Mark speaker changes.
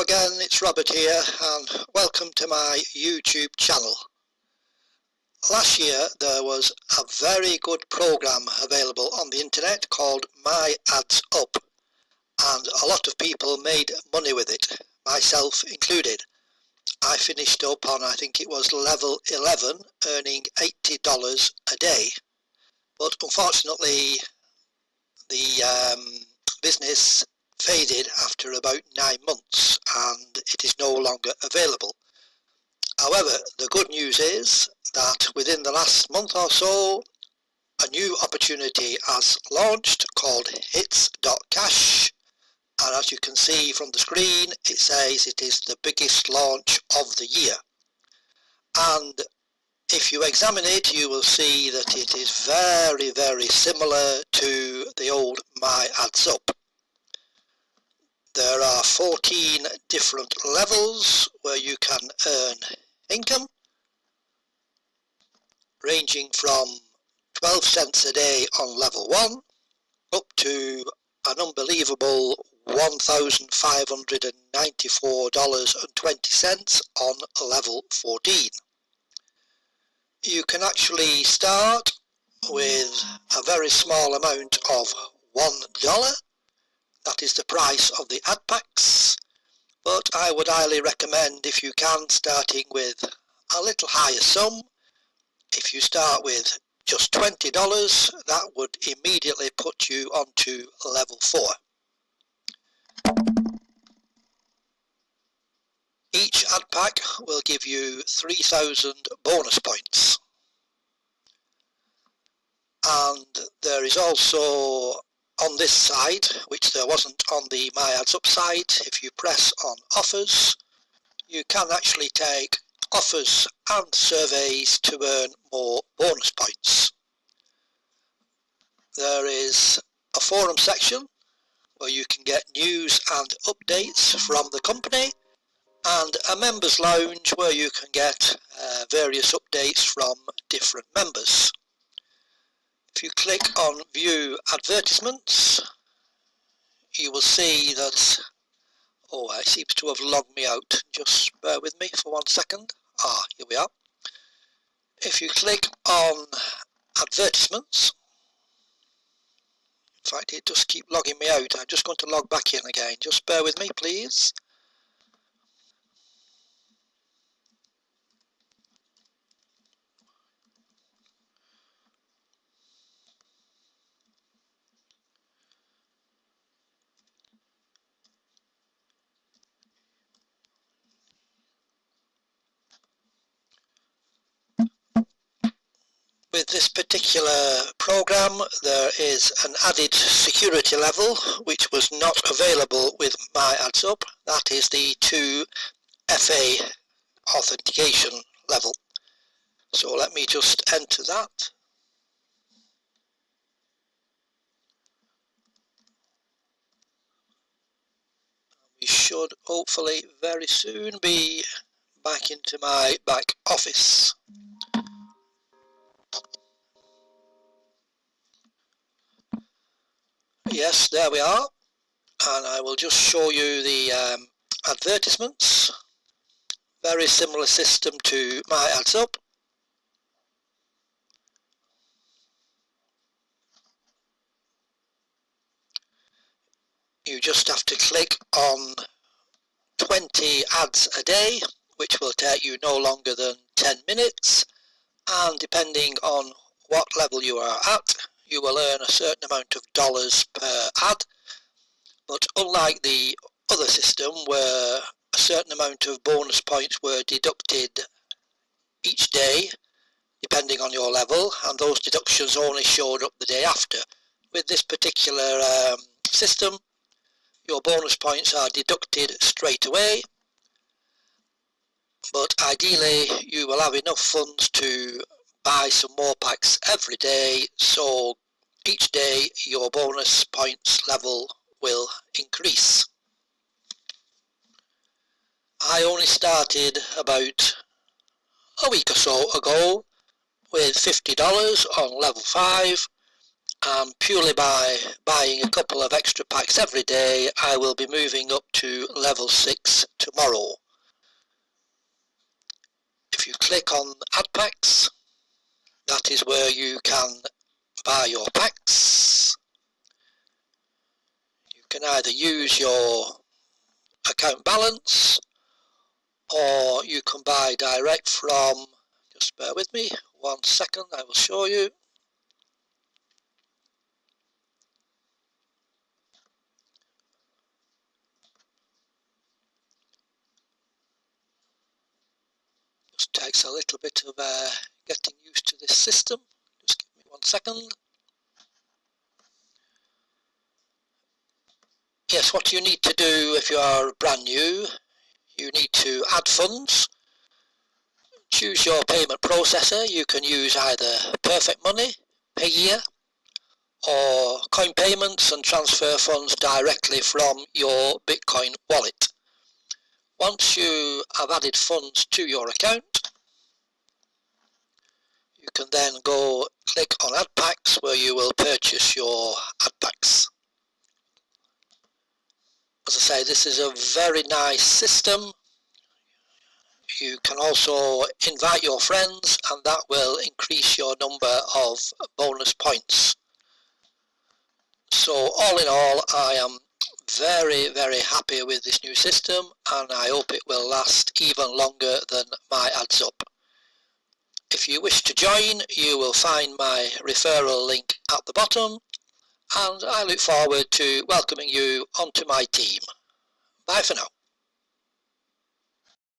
Speaker 1: again, it's Robert here and welcome to my YouTube channel. Last year there was a very good program available on the internet called My Ads Up, and a lot of people made money with it, myself included. I finished up on, I think it was level 11, earning $80 a day. But unfortunately the business faded after about 9 months and it is no longer available. However, the good news is that within the last month or so a new opportunity has launched called Hits.Cash, and as you can see from the screen it says it is the biggest launch of the year. And if you examine it, you will see that it is very, very similar to the old My Ads Up. There are 14 different levels where you can earn income, ranging from 12 cents a day on level 1 up to an unbelievable $1,594.20 on level 14. You can actually start with a very small amount of $1. That is the price of the ad packs, but I would highly recommend, if you can, starting with a little higher sum. If you start with just $20, that would immediately put you onto level 4. Each ad pack will give you 3,000 bonus points. And there is also on this side, which there wasn't on the My Ads Up side, if you press on offers, you can actually take offers and surveys to earn more bonus points. There is a forum section where you can get news and updates from the company, and a members lounge where you can get various updates from different members. If you click on view advertisements, you will see that, it seems to have logged me out. Just bear with me for 1 second. Here we are. If you click on advertisements, in fact it does keep logging me out. I'm just going to log back in again. Just bear with me, please. With this particular program there is an added security level which was not available with My Ads Up. That is the 2FA authentication level. So let me just enter that. We should hopefully very soon be back into my back office. Yes, there we are, and I will just show you the advertisements. Very similar system to My Ads Up. You just have to click on 20 ads a day, which will take you no longer than 10 minutes, and depending on what level you are at, you will earn a certain amount of dollars per ad. But unlike the other system where a certain amount of bonus points were deducted each day depending on your level, and those deductions only showed up the day after, with this particular system your bonus points are deducted straight away, but ideally you will have enough funds to buy some more packs every day, so each day your bonus points level will increase. I only started about a week or so ago with $50 on level 5, and purely by buying a couple of extra packs every day, I will be moving up to level 6 tomorrow. If you click on Add Packs, that is where you can buy your packs. You can either use your account balance, or you can buy direct from, just bear with me 1 second, I will show you. Just takes a little bit of getting used to this system. Just give me 1 second. Yes, what you need to do if you are brand new, you need to add funds. Choose your payment processor. You can use either Perfect Money, Payeer, or coin payments and transfer funds directly from your Bitcoin wallet. Once you have added funds to your account, you can then go click on Add Packs, where you will purchase your Add Packs. As I say, this is a very nice system. You can also invite your friends, and that will increase your number of bonus points. So all in all, I am very, very happy with this new system, and I hope it will last even longer than my adds up. If you wish to join, you will find my referral link at the bottom, and I look forward to welcoming you onto my team. Bye for now.